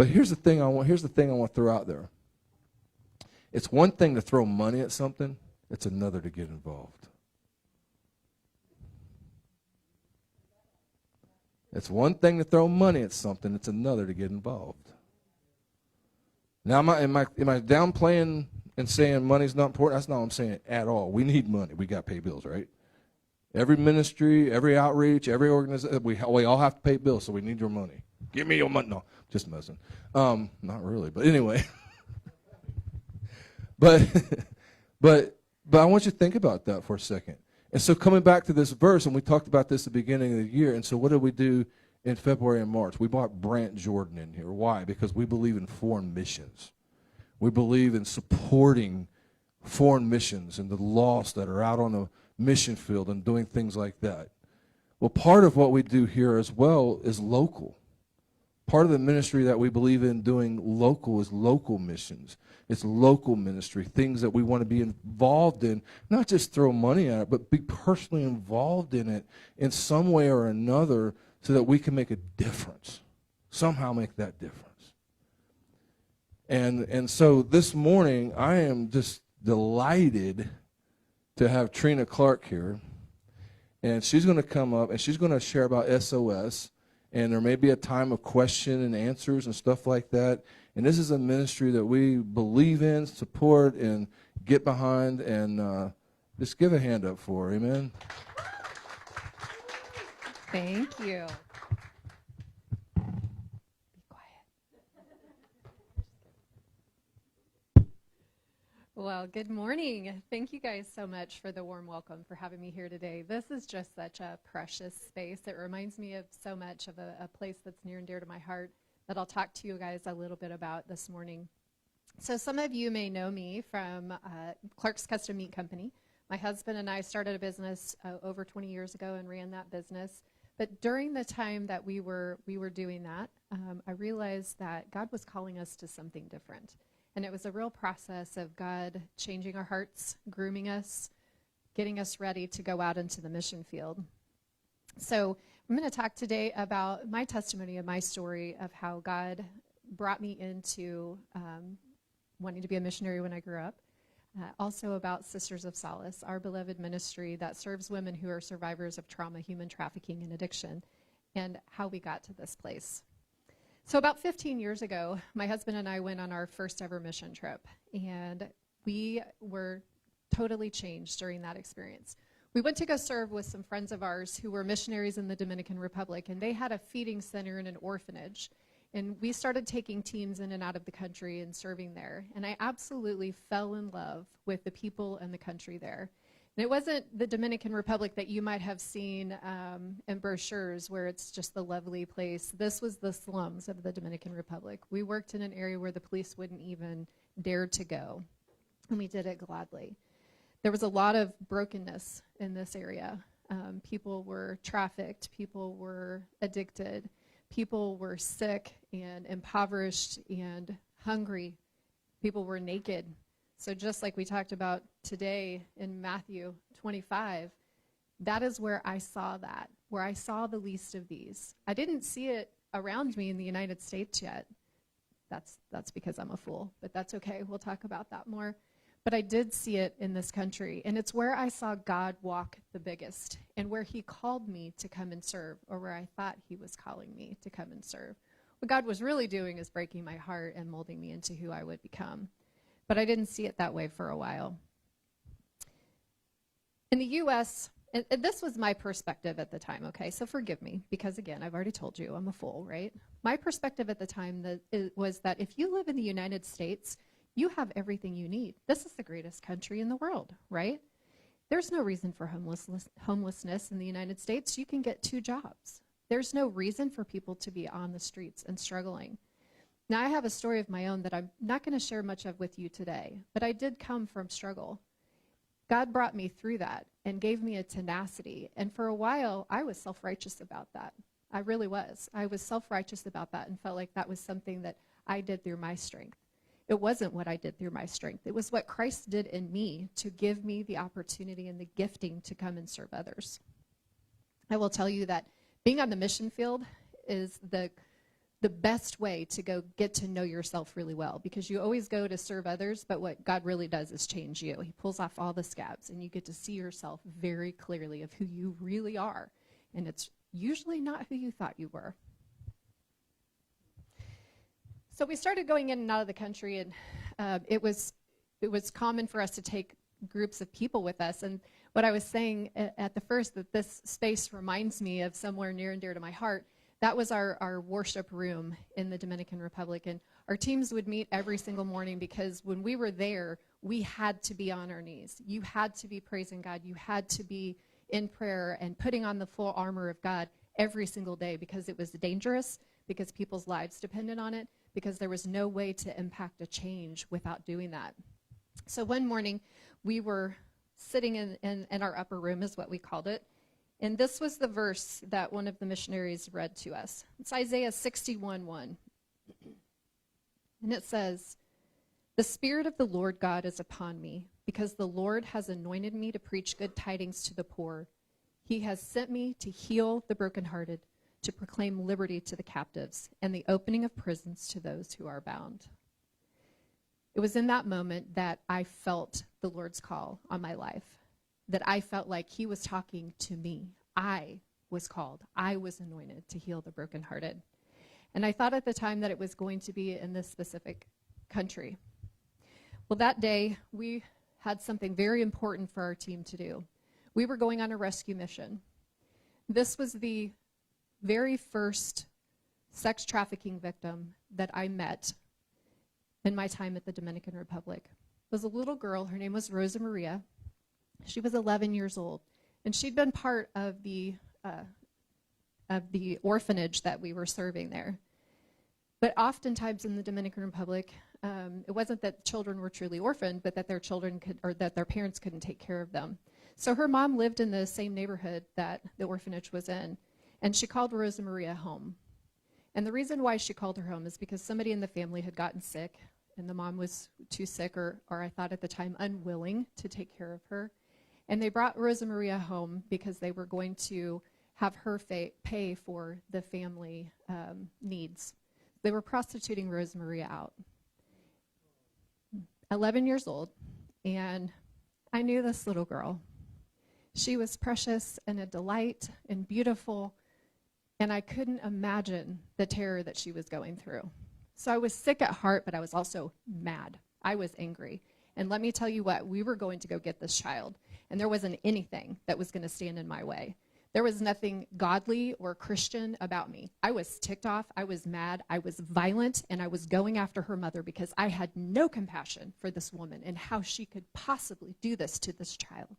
But here's the thing I want to throw out there. It's one thing to throw money at something, it's another to get involved. It's one thing to throw money at something, it's another to get involved. Now, am I downplaying and saying money's not important? That's not what I'm saying at all. We need money. We got to pay bills, right? Every ministry, every outreach, every organization, we all have to pay bills, so we need your money. Give me your money. No, just messing. Not really, but anyway. But I want you to think about that for a second. And so coming back to this verse, and we talked about this at the beginning of the year, and so what did we do in February and March? We brought Brant Jordan in here. Why? Because we believe in foreign missions. We believe in supporting foreign missions and the lost that are out on the mission field and doing things like that. Well, part of what we do here as well is local. Part of the ministry that we believe in doing local is local missions. It's local ministry, things that we want to be involved in, not just throw money at it, but be personally involved in it in some way or another so that we can make a difference, somehow make that difference. And so this morning, I am just delighted to have Trina Clark here, and she's going to come up, and she's going to share about SOS, and there may be a time of question and answers and stuff like that. And this is a ministry that we believe in, support, and get behind, and just give a hand up for her. Amen? Thank you. Be quiet. Well, good morning. Thank you guys so much for the warm welcome, for having me here today. This is just such a precious space. It reminds me of so much of a place that's near and dear to my heart that I'll talk to you guys a little bit about this morning. So some of you may know me from Clark's Custom Meat Company. My husband and I started a business over 20 years ago and ran that business. But during the time that we were doing that, I realized that God was calling us to something different. And it was a real process of God changing our hearts, grooming us, getting us ready to go out into the mission field. So I'm going to talk today about my testimony and my story of how God brought me into wanting to be a missionary when I grew up. Also about Sisters of Solace, our beloved ministry that serves women who are survivors of trauma, human trafficking, and addiction, and how we got to this place. So about 15 years ago, my husband and I went on our first ever mission trip, and we were totally changed during that experience. We went to go serve with some friends of ours who were missionaries in the Dominican Republic, and they had a feeding center and an orphanage. And we started taking teams in and out of the country and serving there. And I absolutely fell in love with the people and the country there. And it wasn't the Dominican Republic that you might have seen in brochures where it's just the lovely place. This was the slums of the Dominican Republic. We worked in an area where the police wouldn't even dare to go, and we did it gladly. There was a lot of brokenness in this area. People were trafficked, people were addicted, people were sick and impoverished and hungry. People were naked. So just like we talked about today in Matthew 25, that is where I saw that, where I saw the least of these. I didn't see it around me in the United States yet. That's because I'm a fool, but that's okay. We'll talk about that more. But I did see it in this country, and it's where I saw God walk the biggest, and where he called me to come and serve, or where I thought he was calling me to come and serve. What God was really doing is breaking my heart and molding me into who I would become. But I didn't see it that way for a while. In the U.S., and this was my perspective at the time, okay? So forgive me, because again, I've already told you I'm a fool, right? My perspective at the time was that if you live in the United States, you have everything you need. This is the greatest country in the world, right? There's no reason for homelessness in the United States. You can get 2 jobs. There's no reason for people to be on the streets and struggling. Now, I have a story of my own that I'm not going to share much of with you today, but I did come from struggle. God brought me through that and gave me a tenacity. And for a while, I was self-righteous about that. I really was. I was self-righteous about that and felt like that was something that I did through my strength. It wasn't what I did through my strength. It was what Christ did in me to give me the opportunity and the gifting to come and serve others. I will tell you that being on the mission field is the the best way to go get to know yourself really well, because you always go to serve others, but what God really does is change you. He pulls off all the scabs, and you get to see yourself very clearly of who you really are. And it's usually not who you thought you were. So we started going in and out of the country, and it was common for us to take groups of people with us. And what I was saying at the first, that this space reminds me of somewhere near and dear to my heart, that was our worship room in the Dominican Republic. And our teams would meet every single morning, because when we were there, we had to be on our knees. You had to be praising God. You had to be in prayer and putting on the full armor of God every single day, because it was dangerous, because people's lives depended on it, because there was no way to impact a change without doing that. So one morning, we were sitting in our upper room, is what we called it. And this was the verse that one of the missionaries read to us. It's Isaiah 61:1. And it says, "The Spirit of the Lord God is upon me, because the Lord has anointed me to preach good tidings to the poor. He has sent me to heal the brokenhearted, to proclaim liberty to the captives, and the opening of prisons to those who are bound." It was in that moment that I felt the Lord's call on my life, that I felt like he was talking to me. I was called. I was anointed to heal the brokenhearted. And I thought at the time that it was going to be in this specific country. Well, that day, we had something very important for our team to do. We were going on a rescue mission. This was the very first sex trafficking victim that I met in my time at the Dominican Republic. It was a little girl. Her name was Rosa Maria. She was 11 years old, and she'd been part of the orphanage that we were serving there. But oftentimes in the Dominican Republic, it wasn't that children were truly orphaned, but that their children could, or that their parents couldn't take care of them. So her mom lived in the same neighborhood that the orphanage was in, and she called Rosa Maria home. And the reason why she called her home is because somebody in the family had gotten sick, and the mom was too sick, or I thought at the time, unwilling to take care of her. And they brought Rosa Maria home because they were going to have her pay for the family needs. They were prostituting Rosa Maria out. 11 years old, and I knew this little girl. She was precious and a delight and beautiful, and I couldn't imagine the terror that she was going through. So I was sick at heart, but I was also mad. I was angry. And let me tell you what, we were going to go get this child, and there wasn't anything that was going to stand in my way. There was nothing godly or Christian about me. I was ticked off, I was mad, I was violent, and I was going after her mother because I had no compassion for this woman and how she could possibly do this to this child.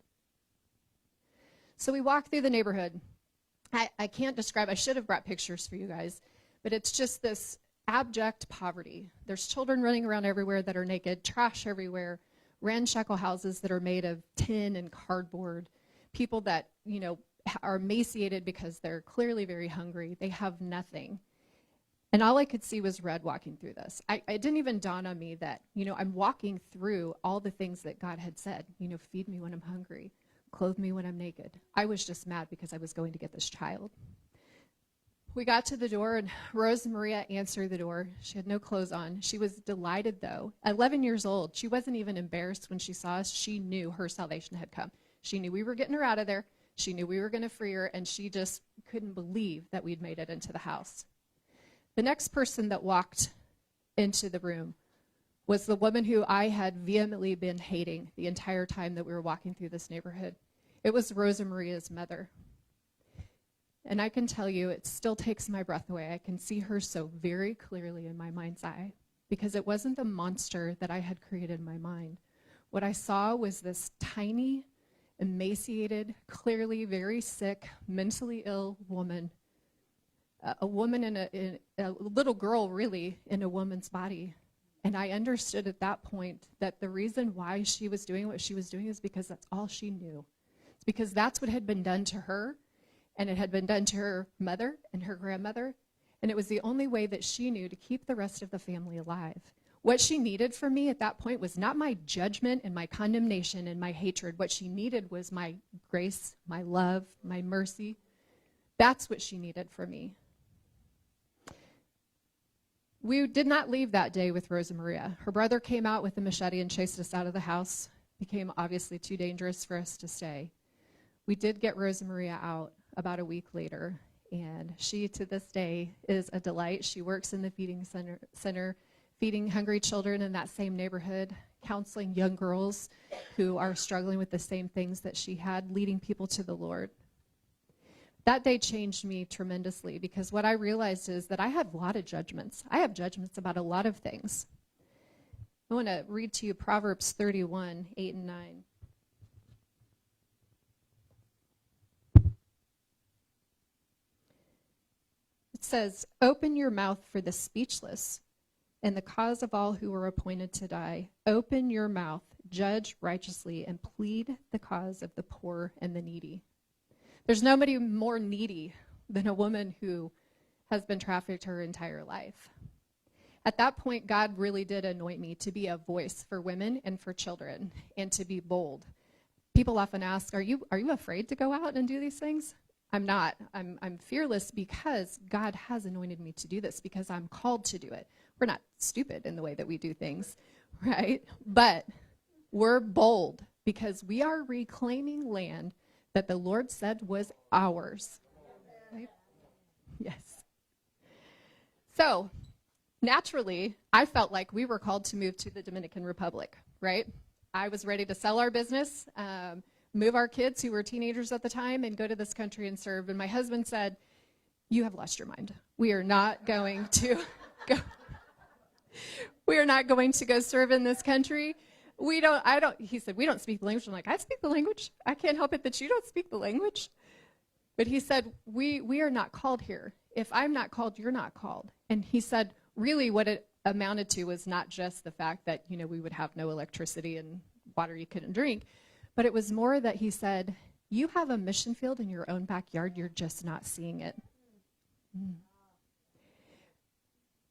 So we walked through the neighborhood. I can't describe, I should have brought pictures for you guys, but it's just this abject poverty. There's children running around everywhere that are naked, trash everywhere, ramshackle houses that are made of tin and cardboard, people that, are emaciated because they're clearly very hungry. They have nothing. And all I could see was red walking through this. It didn't even dawn on me that, I'm walking through all the things that God had said, feed me when I'm hungry, clothe me when I'm naked. I was just mad because I was going to get this child. We got to the door, and Rosa Maria answered the door. She had no clothes on. She was delighted, though. At 11 years old, she wasn't even embarrassed when she saw us. She knew her salvation had come. She knew we were getting her out of there. She knew we were going to free her, and she just couldn't believe that we'd made it into the house. The next person that walked into the room was the woman who I had vehemently been hating the entire time that we were walking through this neighborhood. It was Rosa Maria's mother. And I can tell you, it still takes my breath away. I can see her so very clearly in my mind's eye, because it wasn't the monster that I had created in my mind. What I saw was this tiny, emaciated, clearly very sick, mentally ill woman, a woman in a little girl, really, in a woman's body. And I understood at that point that the reason why she was doing what she was doing is because that's all she knew. It's because that's what had been done to her, and it had been done to her mother and her grandmother, and it was the only way that she knew to keep the rest of the family alive. What she needed from me at that point was not my judgment and my condemnation and my hatred. What she needed was my grace, my love, my mercy. That's what she needed from me. We did not leave that day with Rosa Maria. Her brother came out with a machete and chased us out of the house. Became obviously too dangerous for us to stay. We did get Rosa Maria out about a week later, and she, to this day, is a delight. She works in the feeding center, feeding hungry children in that same neighborhood, counseling young girls who are struggling with the same things that she had, leading people to the Lord. That day changed me tremendously because what I realized is that I had a lot of judgments. I have judgments about a lot of things. I want to read to you Proverbs 31, 8 and 9. It says, "Open your mouth for the speechless and the cause of all who are appointed to die. Open your mouth, judge righteously, and plead the cause of the poor and the needy." There's nobody more needy than a woman who has been trafficked her entire life. At that point, God really did anoint me to be a voice for women and for children and to be bold. People often ask, are you afraid to go out and do these things? I'm not. I'm fearless because God has anointed me to do this, because I'm called to do it. We're not stupid in the way that we do things, right? But we're bold because we are reclaiming land that the Lord said was ours. Right? Yes. So, naturally, I felt like we were called to move to the Dominican Republic, right? I was ready to sell our business, move our kids who were teenagers at the time, and go to this country and serve. And my husband said, "You have lost your mind. We are not going to go. We are not going to go serve in this country. He said, "We don't speak the language." I'm like, "I speak the language. I can't help it that you don't speak the language." But he said, we are not called here. If I'm not called, you're not called. And he said, really what it amounted to was not just the fact that, we would have no electricity and water you couldn't drink, but it was more that he said, you have a mission field in your own backyard, you're just not seeing it.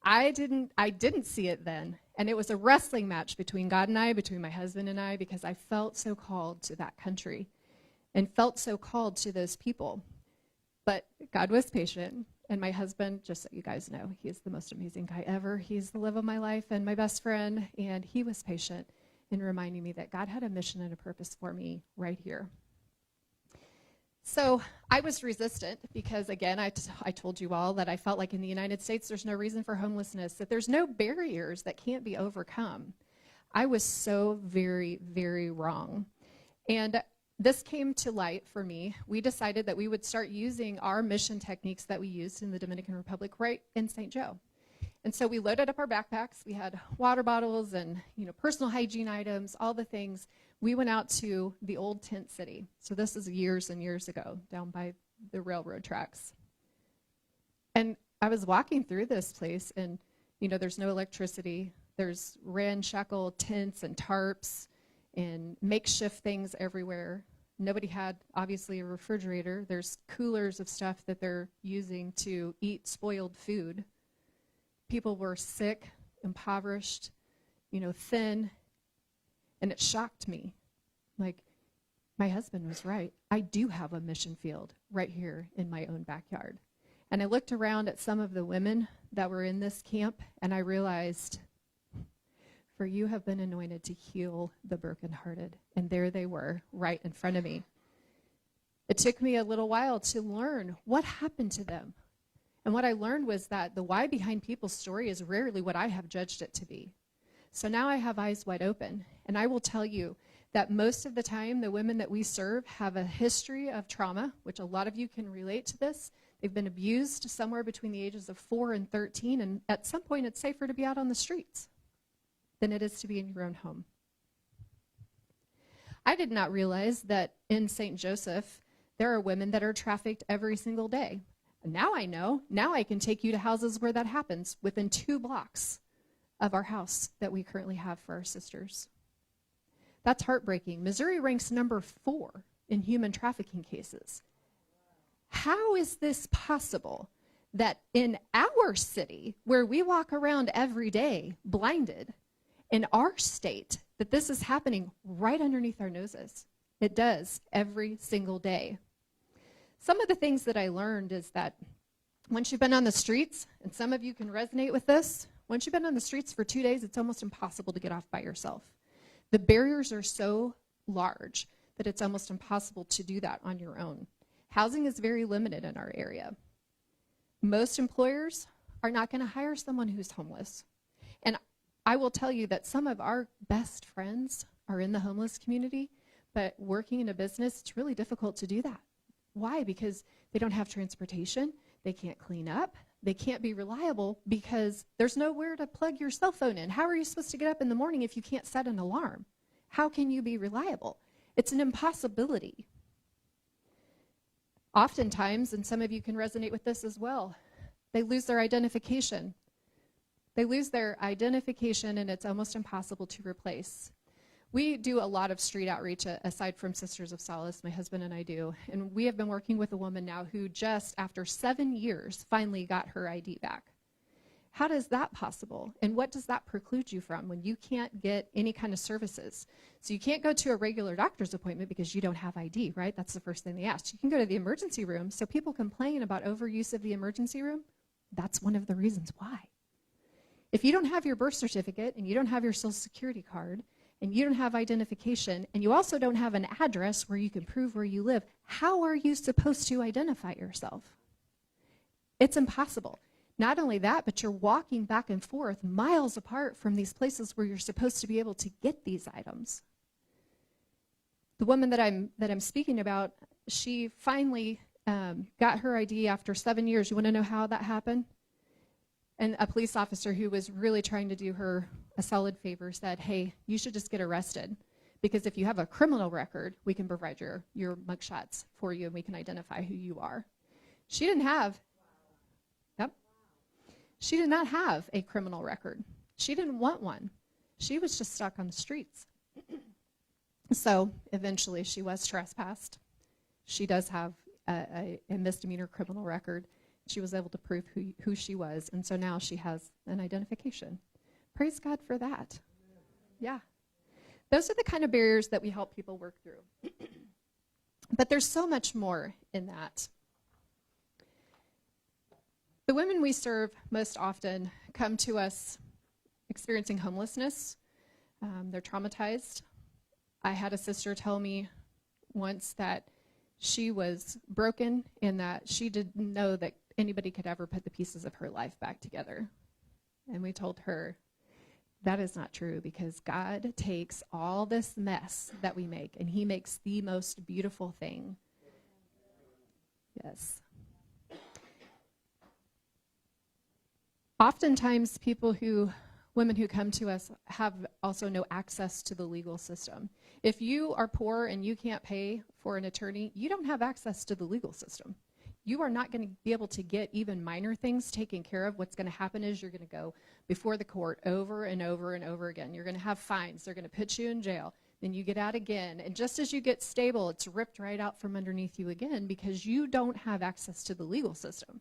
I didn't see it then. And it was a wrestling match between God and I, between my husband and I, because I felt so called to that country and felt so called to those people. But God was patient. And my husband, just so you guys know, he is the most amazing guy ever. He's the love of my life and my best friend. And he was patient in reminding me that God had a mission and a purpose for me right here. So I was resistant because, again, I told you all that I felt like in the United States there's no reason for homelessness, that there's no barriers that can't be overcome. I was so very, very wrong. And this came to light for me. We decided that we would start using our mission techniques that we used in the Dominican Republic right in St. Joe. And so we loaded up our backpacks. We had water bottles and personal hygiene items, all the things. We went out to the old tent city. So this is years and years ago, down by the railroad tracks. And I was walking through this place, and there's no electricity. There's ramshackle tents and tarps and makeshift things everywhere. Nobody had, obviously, a refrigerator. There's coolers of stuff that they're using to eat spoiled food. People were sick, impoverished, thin. And it shocked me. Like, my husband was right. I do have a mission field right here in my own backyard. And I looked around at some of the women that were in this camp, and I realized, for you have been anointed to heal the brokenhearted. And there they were, right in front of me. It took me a little while to learn what happened to them. And what I learned was that the why behind people's story is rarely what I have judged it to be. So now I have eyes wide open, and I will tell you that most of the time the women that we serve have a history of trauma, which a lot of you can relate to this. They've been abused somewhere between the ages of 4 and 13, and at some point it's safer to be out on the streets than it is to be in your own home. I did not realize that in St. Joseph there are women that are trafficked every single day. And now I know. Now I can take you to houses where that happens within 2 blocks of our house that we currently have for our sisters. That's heartbreaking. Missouri ranks number 4 in human trafficking cases. How is this possible that in our city, where we walk around every day blinded, in our state, that this is happening right underneath our noses? It does every single day. Some of the things that I learned is that once you've been on the streets, and some of you can resonate with this, Once you've been on the streets for 2 days, it's almost impossible to get off by yourself. The barriers are so large that it's almost impossible to do that on your own. Housing is very limited in our area. Most employers are not going to hire someone who's homeless. And I will tell you that some of our best friends are in the homeless community, but working in a business, it's really difficult to do that. Why? Because they don't have transportation, they can't clean up, they can't be reliable because there's nowhere to plug your cell phone in. How are you supposed to get up in the morning if you can't set an alarm? How can you be reliable? It's an impossibility. Oftentimes, and some of you can resonate with this as well, they lose their identification. They lose their identification, and it's almost impossible to replace. We do a lot of street outreach aside from Sisters of Solace, my husband and I do. And we have been working with a woman now who just after 7 years finally got her ID back. How is that possible? And what does that preclude you from when you can't get any kind of services? So you can't go to a regular doctor's appointment because you don't have ID, right? That's the first thing they ask. You can go to the emergency room. So people complain about overuse of the emergency room. That's one of the reasons why. If you don't have your birth certificate and you don't have your social security card and you don't have identification and you also don't have an address where you can prove where you live, how are you supposed to identify yourself? It's impossible. Not only that, but you're walking back and forth miles apart from these places where you're supposed to be able to get these items. The woman that I'm speaking about, she finally got her ID after 7 years. You want to know how that happened? And a police officer who was really trying to do her a solid favor said, hey, you should just get arrested because if you have a criminal record, we can provide your mugshots for you and we can identify who you are. She didn't have, she did not have a criminal record. She didn't want one. She was just stuck on the streets. So eventually she was trespassed. She does have a misdemeanor criminal record. She was able to prove who she was, and so now she has an identification. Praise God for that. Yeah. Those are the kind of barriers that we help people work through. But there's so much more in that. The women we serve most often come to us experiencing homelessness. They're traumatized. I had a sister tell me once that she was broken and that she didn't know that anybody could ever put the pieces of her life back together. And we told her, that is not true because God takes all this mess that we make and he makes the most beautiful thing. Yes. Oftentimes women who come to us have also no access to the legal system. If you are poor and you can't pay for an attorney, you don't have access to the legal system. You are not going to be able to get even minor things taken care of. What's going to happen is you're going to go before the court over and over and over again. You're going to have fines. They're going to put you in jail. Then you get out again. And just as you get stable, it's ripped right out from underneath you again because you don't have access to the legal system.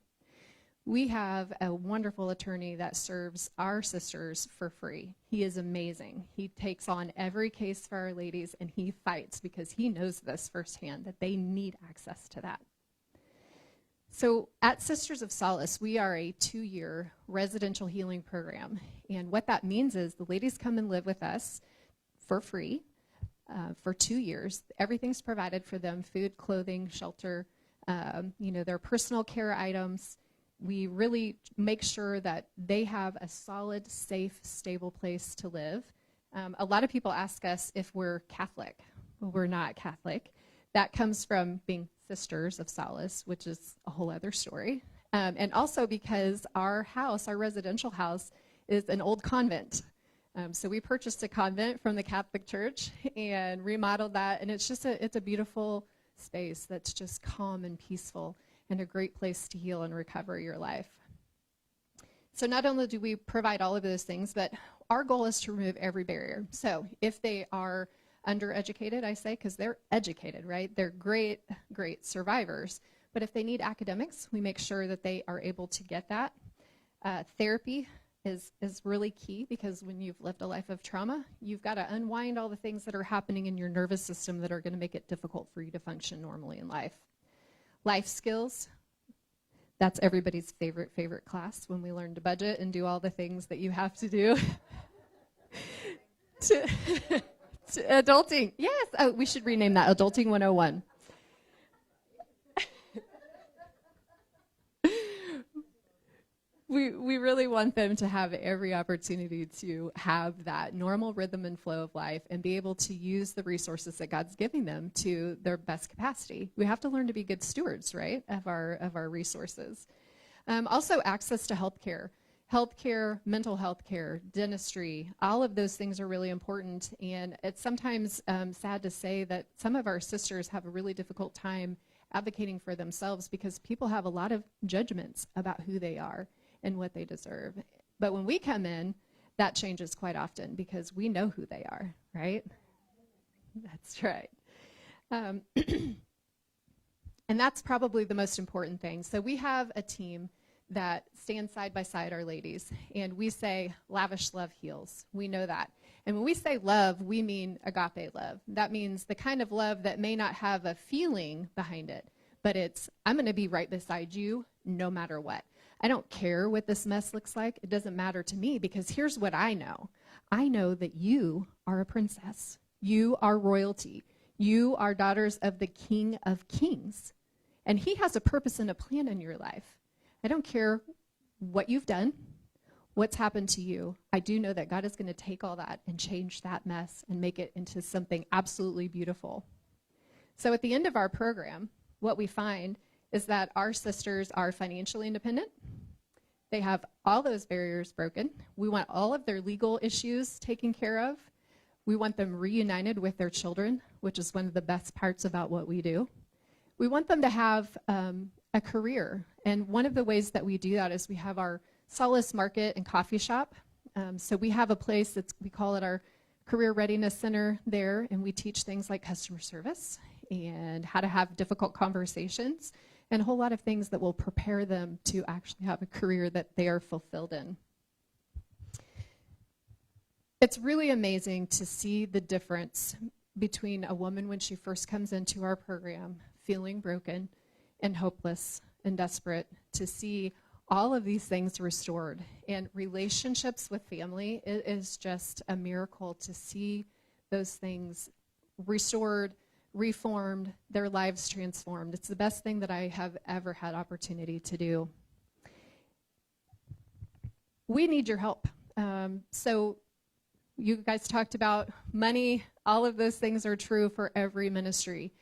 We have a wonderful attorney that serves our sisters for free. He is amazing. He takes on every case for our ladies, and he fights because he knows this firsthand, that they need access to that. So at Sisters of Solace, we are a 2-year residential healing program. And what that means is the ladies come and live with us for free for 2 years. Everything's provided for them, food, clothing, shelter, their personal care items. We really make sure that they have a solid, safe, stable place to live. A lot of people ask us if we're Catholic. Well, we're not Catholic. That comes from being Sisters of Solace, which is a whole other story. And also because our house, our residential house, is an old convent. So we purchased a convent from the Catholic Church and remodeled that. And it's just it's a beautiful space that's just calm and peaceful, and a great place to heal and recover your life. So not only do we provide all of those things, but our goal is to remove every barrier. So if they are undereducated, I say, because they're educated, right? They're great, great survivors. But if they need academics, we make sure that they are able to get that. Therapy is really key because when you've lived a life of trauma, you've got to unwind all the things that are happening in your nervous system that are going to make it difficult for you to function normally in life. Life skills That's everybody's favorite class when we learn to budget and do all the things that you have to do. to adulting. Yes. Oh, we should rename that Adulting 101. We really want them to have every opportunity to have that normal rhythm and flow of life and be able to use the resources that God's giving them to their best capacity. We have to learn to be good stewards, right, of our resources. Also, access to healthcare, mental health care, dentistry, all of those things are really important. And it's sometimes sad to say that some of our sisters have a really difficult time advocating for themselves because people have a lot of judgments about who they are and what they deserve. But when we come in, that changes quite often because we know who they are, right? That's right. And that's probably the most important thing. So we have a team that stands side by side our ladies, and we say lavish love heals. We know that. And when we say love, we mean agape love. That means the kind of love that may not have a feeling behind it, but it's, I'm going to be right beside you no matter what. I don't care what this mess looks like. It doesn't matter to me because here's what I know. I know that you are a princess. You are royalty. You are daughters of the King of Kings. And he has a purpose and a plan in your life. I don't care what you've done, what's happened to you. I do know that God is going to take all that and change that mess and make it into something absolutely beautiful. So at the end of our program, what we find is that our sisters are financially independent. They have all those barriers broken. We want all of their legal issues taken care of. We want them reunited with their children, which is one of the best parts about what we do. We want them to have a career. And one of the ways that we do that is we have our Solace Market and Coffee Shop. So we have a place we call it our Career Readiness Center there, and we teach things like customer service and how to have difficult conversations and a whole lot of things that will prepare them to actually have a career that they are fulfilled in. It's really amazing to see the difference between a woman when she first comes into our program feeling broken and hopeless and desperate, to see all of these things restored. And relationships with family, it is just a miracle to see those things restored, reformed, their lives transformed. It's the best thing that I have ever had opportunity to do. We need your help. So you guys talked about money. All of those things are true for every ministry.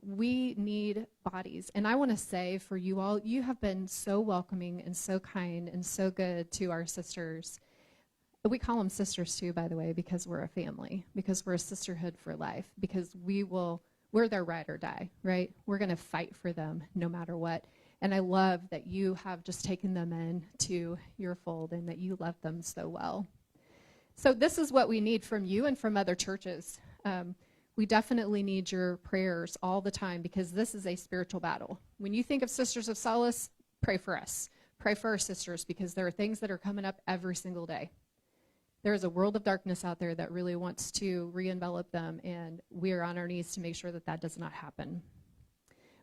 We need bodies. And I want to say for you all, you have been so welcoming and so kind and so good to our sisters. We call them sisters too, by the way, because we're a family, because we're a sisterhood for life, because we're their ride or die, right? We're going to fight for them no matter what. And I love that you have just taken them in to your fold and that you love them so well. So this is what we need from you and from other churches. We definitely need your prayers all the time because this is a spiritual battle. When you think of Sisters of Solace, pray for us. Pray for our sisters because there are things that are coming up every single day. There is a world of darkness out there that really wants to re-envelop them, and we are on our knees to make sure that that does not happen.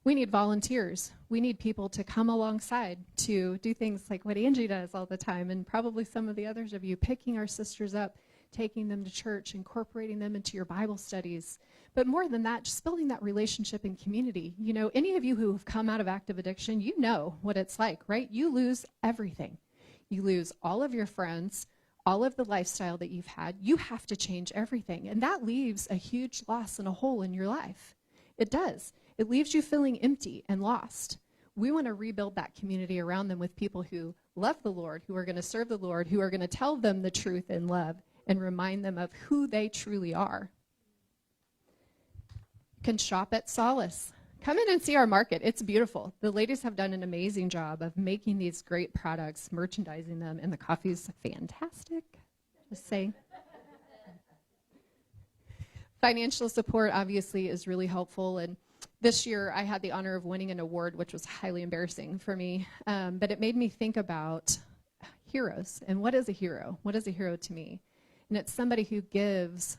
We need volunteers. We need people to come alongside to do things like what Angie does all the time, and probably some of the others of you, picking our sisters up, taking them to church, incorporating them into your Bible studies. But more than that, just building that relationship and community. You know, any of you who have come out of active addiction, you know what it's like, right? You lose everything. You lose all of your friends, all of the lifestyle that you've had. You have to change everything. And that leaves a huge loss and a hole in your life. It does. It leaves you feeling empty and lost. We want to rebuild that community around them with people who love the Lord, who are going to serve the Lord, who are going to tell them the truth in love and remind them of who they truly are. You can shop at Solace. Come in and see our market. It's beautiful. The ladies have done an amazing job of making these great products, merchandising them, and the coffee's fantastic. Just saying. Financial support, obviously, is really helpful. And this year, I had the honor of winning an award, which was highly embarrassing for me. But it made me think about heroes. And what is a hero? What is a hero to me? And it's somebody who gives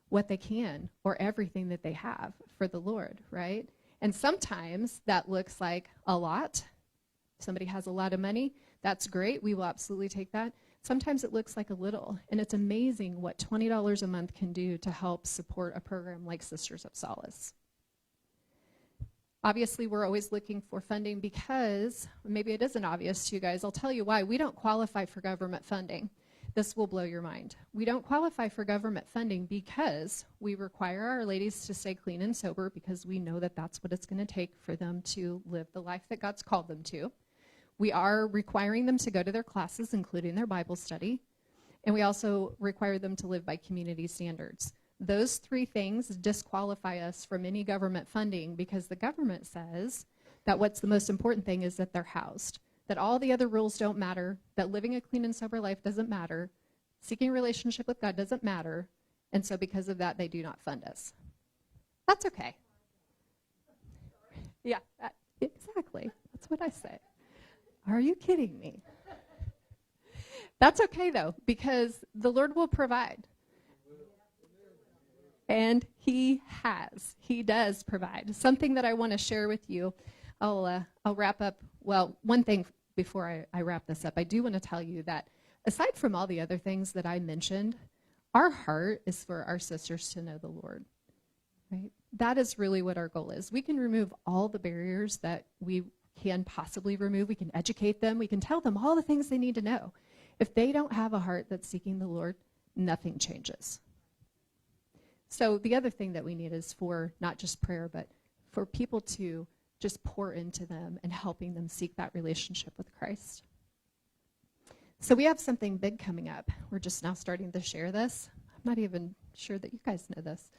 what they can or everything that they have for the Lord, right? And sometimes that looks like a lot. If somebody has a lot of money, that's great. We will absolutely take that. Sometimes it looks like a little, and it's amazing what $20 a month can do to help support a program like Sisters of Solace. Obviously, we're always looking for funding because, maybe it isn't obvious to you guys, I'll tell you why. We don't qualify for government funding. This will blow your mind. We don't qualify for government funding because we require our ladies to stay clean and sober because we know that that's what it's going to take for them to live the life that God's called them to. We are requiring them to go to their classes, including their Bible study, and we also require them to live by community standards. Those three things disqualify us from any government funding because the government says that what's the most important thing is that they're housed, that all the other rules don't matter, that living a clean and sober life doesn't matter, seeking a relationship with God doesn't matter, and so because of that, they do not fund us. That's okay. Yeah, exactly. That's what I say. Are you kidding me? That's okay, though, because the Lord will provide. And he has. He does provide. Something that I want to share with you. I'll wrap up. Well, one thing before I wrap this up, I do want to tell you that aside from all the other things that I mentioned, our heart is for our sisters to know the Lord. Right? That is really what our goal is. We can remove all the barriers that we can possibly remove. We can educate them. We can tell them all the things they need to know. If they don't have a heart that's seeking the Lord, nothing changes. So the other thing that we need is for not just prayer, but for people to just pour into them and helping them seek that relationship with Christ. So we have something big coming up. We're just now starting to share this. I'm not even sure that you guys know this.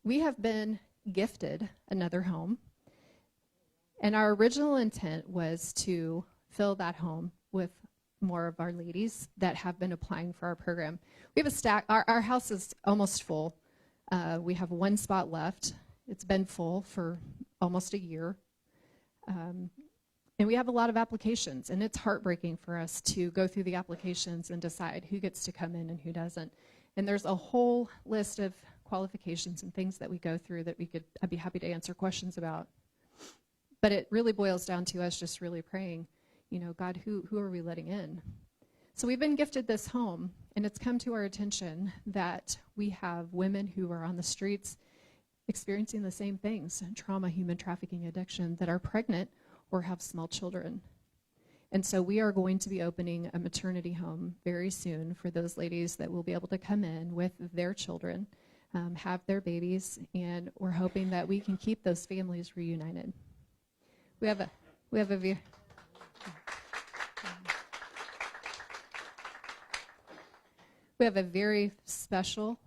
We have been gifted another home. And our original intent was to fill that home with more of our ladies that have been applying for our program. We have a stack. Our house is almost full. We have one spot left. It's been full for almost a year. And we have a lot of applications, and it's heartbreaking for us to go through the applications and decide who gets to come in and who doesn't. And there's a whole list of qualifications and things that we go through that I'd be happy to answer questions about. But it really boils down to us just really praying, God, who are we letting in? So we've been gifted this home, and it's come to our attention that we have women who are on the streets experiencing the same things, trauma, human trafficking, addiction, that are pregnant or have small children. And so we are going to be opening a maternity home very soon for those ladies that will be able to come in with their children, have their babies, and we're hoping that we can keep those families reunited. We have a very special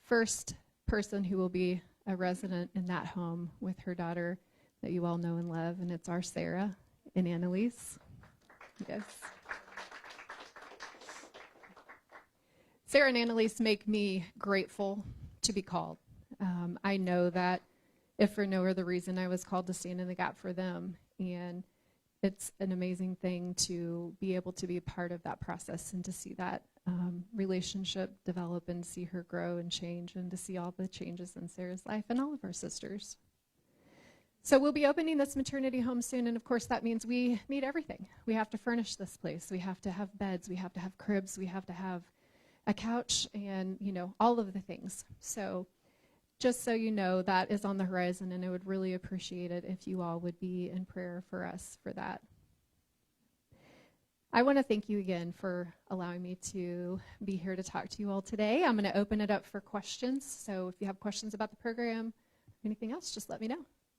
first person who will be a resident in that home with her daughter that you all know and love, and it's our Sarah and Annalise. Yes. Sarah and Annalise make me grateful to be called. I know that if for no other reason, I was called to stand in the gap for them. And it's an amazing thing to be able to be a part of that process and to see that relationship develop and see her grow and change and to see all the changes in Sarah's life and all of our sisters. So we'll be opening this maternity home soon, and of course that means we need everything. We have to furnish this place. We have to have beds. We have to have cribs. We have to have a couch and, all of the things. So just so you know, that is on the horizon, and I would really appreciate it if you all would be in prayer for us for that. I want to thank you again for allowing me to be here to talk to you all today. I'm going to open it up for questions. So if you have questions about the program, anything else, just let me know.